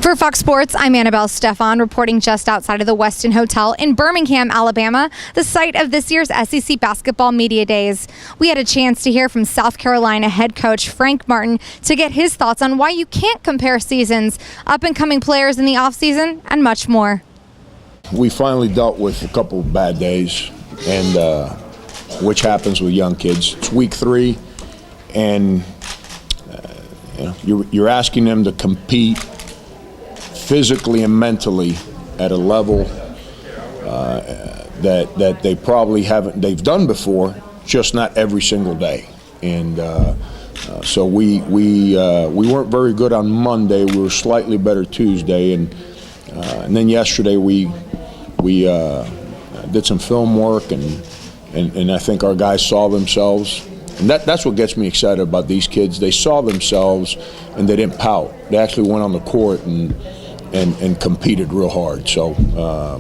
For Fox Sports, I'm Annabelle Stefan, reporting just outside of the Westin Hotel in Birmingham, Alabama, the site of this year's SEC Basketball Media Days. We had a chance to hear from South Carolina head coach Frank Martin to get his thoughts on why you can't compare seasons, up-and-coming players in the offseason, and much more. We finally dealt with a couple of bad days, and which happens with young kids. It's week 3, and you're asking them to compete physically and mentally at a level that they probably they've done before, just not every single day. And so we weren't very good on Monday. We were slightly better Tuesday, and then yesterday we did some film work, and I think our guys saw themselves. And that's what gets me excited about these kids. They saw themselves, and they didn't pout. They actually went on the court and competed real hard. So,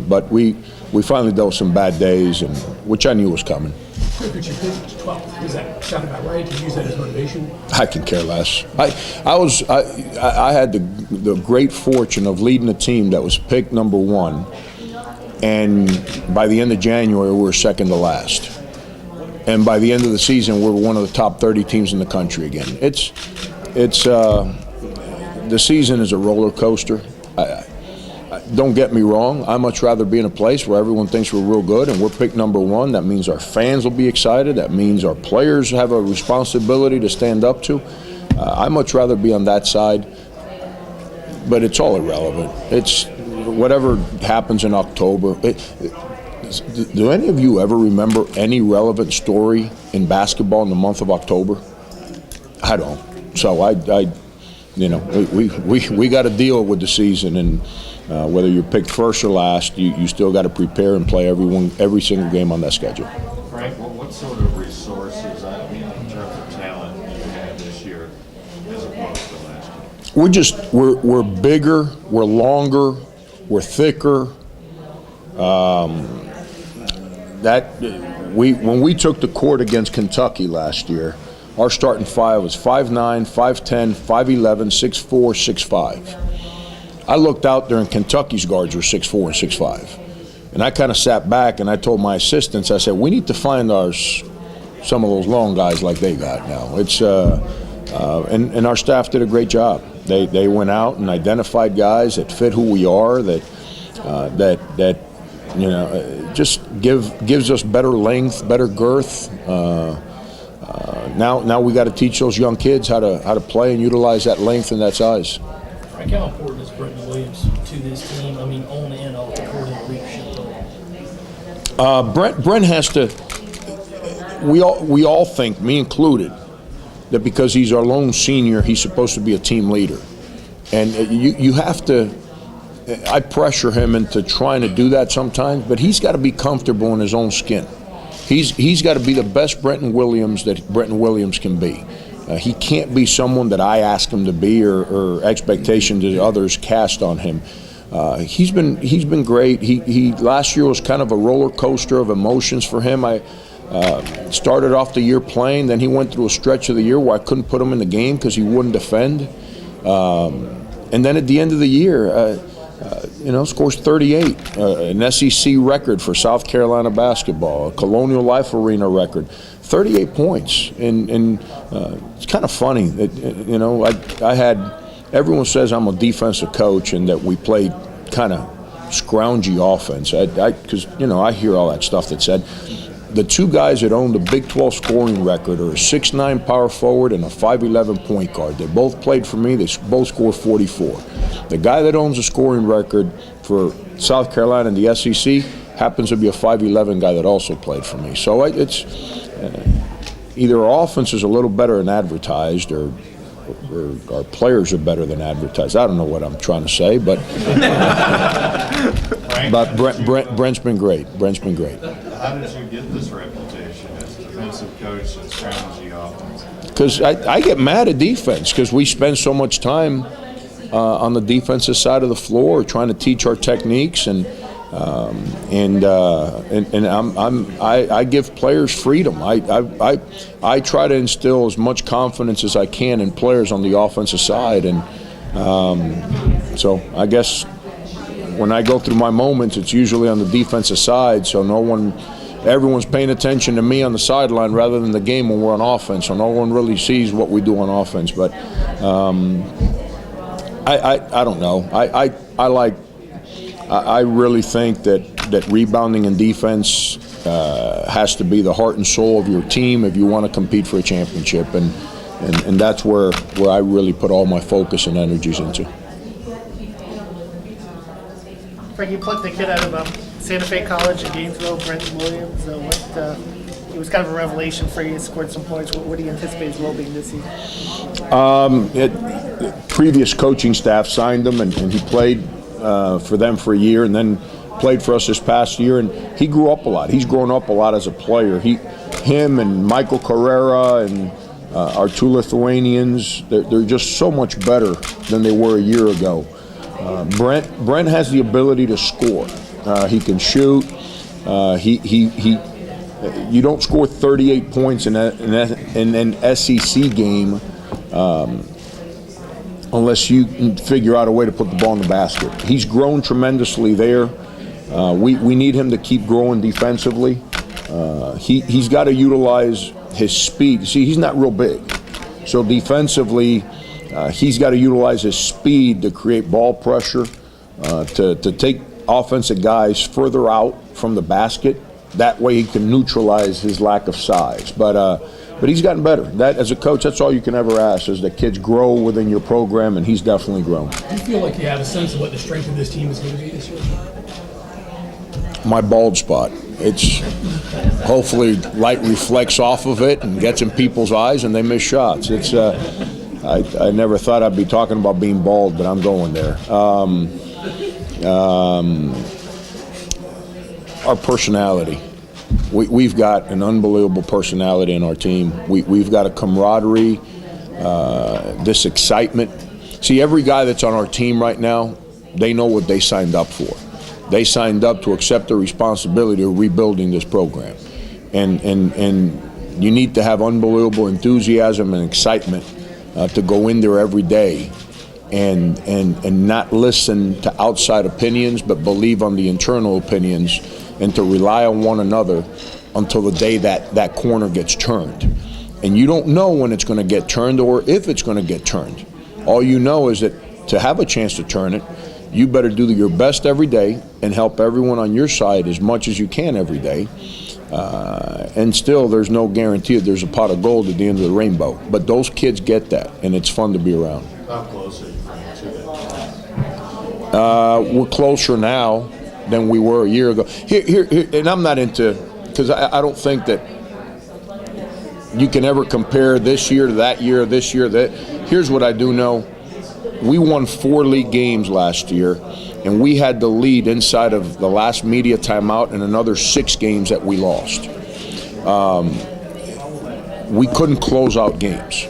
but we finally dealt with some bad days, and which I knew was coming. Could you pick 12? Does that sound about right? Did you use that as motivation? I can care less. I had the great fortune of leading a team that was picked number 1, and by the end of January we were second to last. And by the end of the season, we're one of the top 30 teams in the country again. The season is a roller coaster. Don't get me wrong, I'd much rather be in a place where everyone thinks we're real good and we're picked number 1. That means our fans will be excited. That means our players have a responsibility to stand up to. I'd much rather be on that side, but it's all irrelevant. It's whatever happens in October. Do any of you ever remember any relevant story in basketball in the month of October? I don't. So we got to deal with the season, and whether you're picked first or last, you still got to prepare and play every single game on that schedule. Frank, what sort of resources, in terms of talent, do you have this year as opposed to last year? We're bigger, we're longer, we're thicker. When we took the court against Kentucky last year, our starting 5 was 5'9", 5'10", 5'11", 6'4", 6'5". I looked out there and Kentucky's guards were 6'4" and 6'5". And I kind of sat back and I told my assistants, I said, we need to find some of those long guys like they got now. It's and our staff did a great job. They went out and identified guys that fit who we are, that just gives us better length, better girth. Now we got to teach those young kids how to play and utilize that length and that size. Frank, how important is Brenton Williams to this team? On and off the court and leadership role? Brent has to. We all think, me included, that because he's our lone senior, he's supposed to be a team leader, and you have to. I pressure him into trying to do that sometimes, but he's got to be comfortable in his own skin. He's got to be the best Brenton Williams that Brenton Williams can be. He can't be someone that I ask him to be or expectations that others cast on him. He's been great. He last year was kind of a roller coaster of emotions for him. I started off the year playing, then he went through a stretch of the year where I couldn't put him in the game because he wouldn't defend. And then at the end of the year, scores 38, an SEC record for South Carolina basketball, a Colonial Life Arena record, 38 points. And it's kind of funny that, I had, everyone says I'm a defensive coach and that we played kind of scroungy offense. Because I hear all that stuff that said, the 2 guys that own the Big 12 scoring record are a 6'9" power forward and a 5'11" point guard. They both played for me. They both scored 44. The guy that owns the scoring record for South Carolina in the SEC happens to be a 5'11" guy that also played for me. So it's either our offense is a little better than advertised, or our players are better than advertised. I don't know what I'm trying to say, but Brent's been great. Brent's been great. How did you get this reputation as a defensive coach and strategy offense? Because I get mad at defense because we spend so much time on the defensive side of the floor trying to teach our techniques, and I give players freedom. I try to instill as much confidence as I can in players on the offensive side, and So I guess when I go through my moments, it's usually on the defensive side, so everyone's paying attention to me on the sideline rather than the game when we're on offense, so no one really sees what we do on offense. But I don't know. I really think that rebounding and defense has to be the heart and soul of your team if you want to compete for a championship, and that's where I really put all my focus and energies into. Frank, you plucked the kid out of Santa Fe College in Gainesville, Brenton Williams. It was kind of a revelation for you. He scored some points. What do you anticipate his well-being this season? Previous coaching staff signed him, and he played for them for a year, and then played for us this past year. And he grew up a lot. He's grown up a lot as a player. Him and Michael Carrera and our two Lithuanians, they're just so much better than they were a year ago. Brent has the ability to score. He can shoot. You don't score 38 points in an SEC game unless you can figure out a way to put the ball in the basket. He's grown tremendously there. We need him to keep growing defensively. He's got to utilize his speed. See, he's not real big. So defensively, he's got to utilize his speed to create ball pressure, to take offensive guys further out from the basket. That way he can neutralize his lack of size. But he's gotten better. That, as a coach, that's all you can ever ask, is that kids grow within your program, and he's definitely grown. Do you feel like you have a sense of what the strength of this team is going to be this year? My bald spot. It's hopefully light reflects off of it and gets in people's eyes and they miss shots. It's I never thought I'd be talking about being bald, but I'm going there. Our personality. We've got an unbelievable personality in our team. We've got a camaraderie, this excitement. See, every guy that's on our team right now, they know what they signed up for. They signed up to accept the responsibility of rebuilding this program. And you need to have unbelievable enthusiasm and excitement to go in there every day and not listen to outside opinions, but believe on the internal opinions, and to rely on one another until the day that corner gets turned. And you don't know when it's going to get turned or if it's going to get turned. All you know is that to have a chance to turn it, you better do your best every day and help everyone on your side as much as you can every day. And still, there's no guarantee that there's a pot of gold at the end of the rainbow. But those kids get that, and it's fun to be around. How close are you to that? We're closer now than we were a year ago. Here, and I'm not into, because I don't think that you can ever compare this year to that year, this year, that. Here's what I do know. We won 4 league games last year, and we had the lead inside of the last media timeout and another 6 games that we lost. We couldn't close out games.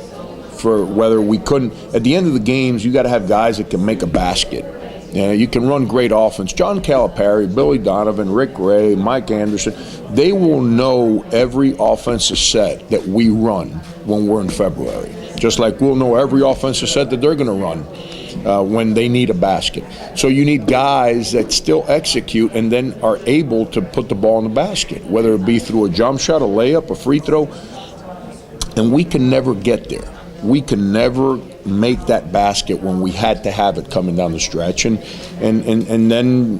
For whether we couldn't, at the end of the games, you got to have guys that can make a basket. You can run great offense. John Calipari, Billy Donovan, Rick Ray, Mike Anderson, they will know every offensive set that we run when we're in February. Just like we'll know every offensive set that they're going to run when they need a basket. So you need guys that still execute and then are able to put the ball in the basket, whether it be through a jump shot, a layup, a free throw. And we can never get there. We can never make that basket when we had to have it coming down the stretch, and then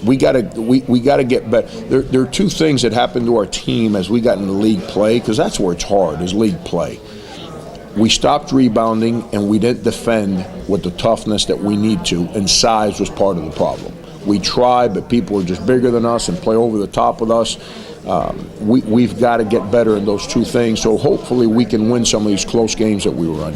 we gotta get better. There are 2 things that happened to our team as we got into league play, because that's where it's hard, is league play. We stopped rebounding and we didn't defend with the toughness that we need to, and size was part of the problem. We tried, but people were just bigger than us and play over the top with us. We've got to get better in those 2 things, so hopefully we can win some of these close games that we were in.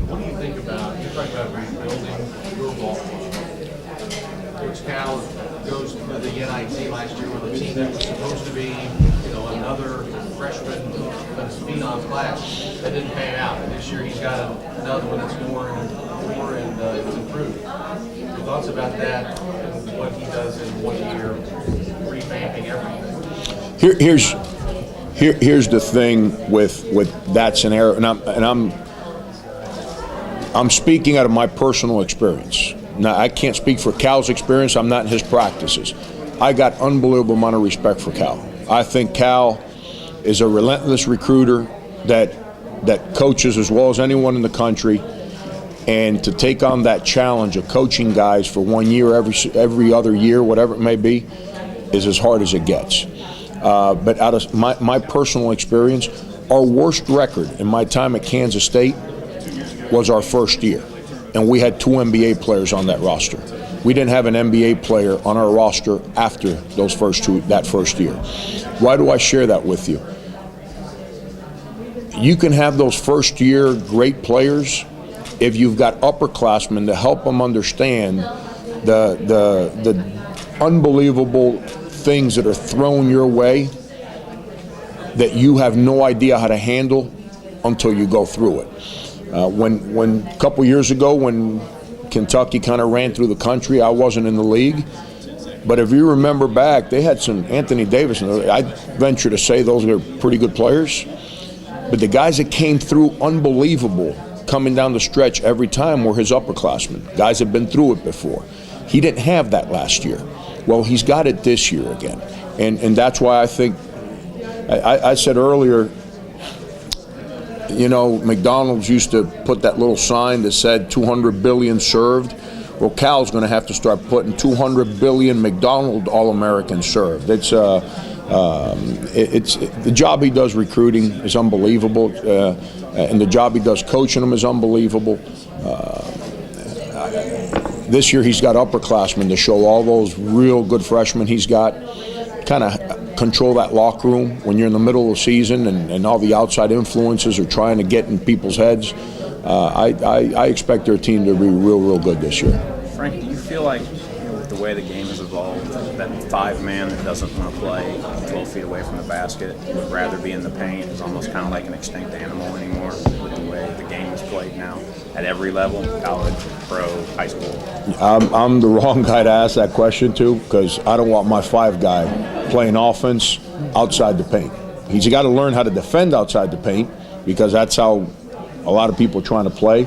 What do you think about, you're talking about rebuilding your ball club. Coach Cal goes to the NIT last year with a team that was supposed to be, another freshman phenom class that didn't pan out. And this year he's got another one that's more and it's improved. Your thoughts about that and what he does in 1 year, revamping everything? Here's the thing with that scenario, and I'm I'm speaking out of my personal experience. Now, I can't speak for Cal's experience. I'm not in his practices. I got unbelievable amount of respect for Cal. I think Cal is a relentless recruiter that coaches as well as anyone in the country. And to take on that challenge of coaching guys for 1 year, every other year, whatever it may be, is as hard as it gets. But out of my personal experience, our worst record in my time at Kansas State was our first year. And we had 2 NBA players on that roster. We didn't have an NBA player on our roster after that first year. Why do I share that with you? You can have those first year great players if you've got upperclassmen to help them understand the unbelievable things that are thrown your way that you have no idea how to handle until you go through it. When a couple years ago, when Kentucky kind of ran through the country, I wasn't in the league. But if you remember back, they had some Anthony Davis. I venture to say those are pretty good players. But the guys that came through unbelievable coming down the stretch every time were his upperclassmen. Guys have been through it before. He didn't have that last year. Well, he's got it this year again. And that's why I think, I said earlier, you know, McDonald's used to put that little sign that said 200 billion served. Well, Cal's going to have to start putting 200 billion McDonald's All-Americans served. It's the job he does recruiting is unbelievable, and the job he does coaching them is unbelievable. This year he's got upperclassmen to show all those real good freshmen he's got, kind of control that locker room when you're in the middle of the season and all the outside influences are trying to get in people's heads. I expect their team to be real good this year. Frank, do you feel like, with the way the game has evolved, that 5-man that doesn't want to play 12 feet away from the basket would rather be in the paint is almost kind of like an extinct animal anymore with the way the game is played now at every level, college, pro, high school? I'm the wrong guy to ask that question to, because I don't want my 5 guy playing offense outside the paint. He's got to learn how to defend outside the paint, because that's how a lot of people are trying to play.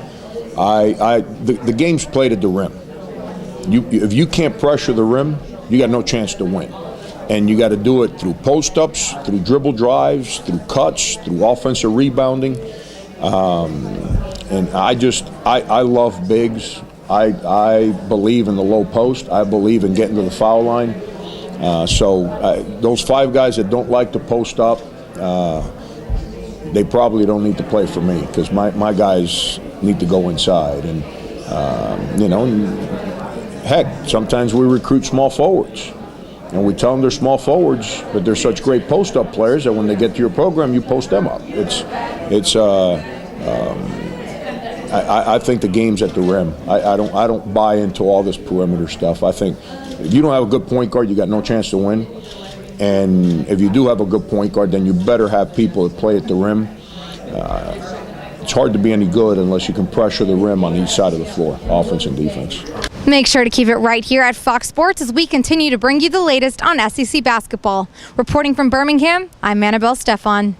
The game's played at the rim. If you can't pressure the rim, you got no chance to win. And you got to do it through post-ups, through dribble drives, through cuts, through offensive rebounding. And I love bigs. I believe in the low post. I believe in getting to the foul line. Those 5 guys that don't like to post up, they probably don't need to play for me, because my guys need to go inside. And, heck, sometimes we recruit small forwards. And we tell them they're small forwards, but they're such great post-up players that when they get to your program, you post them up. I think the game's at the rim. I don't buy into all this perimeter stuff. I think if you don't have a good point guard, you got no chance to win. And if you do have a good point guard, then you better have people that play at the rim. It's hard to be any good unless you can pressure the rim on each side of the floor, offense and defense. Make sure to keep it right here at Fox Sports as we continue to bring you the latest on SEC basketball. Reporting from Birmingham, I'm Annabelle Stefan.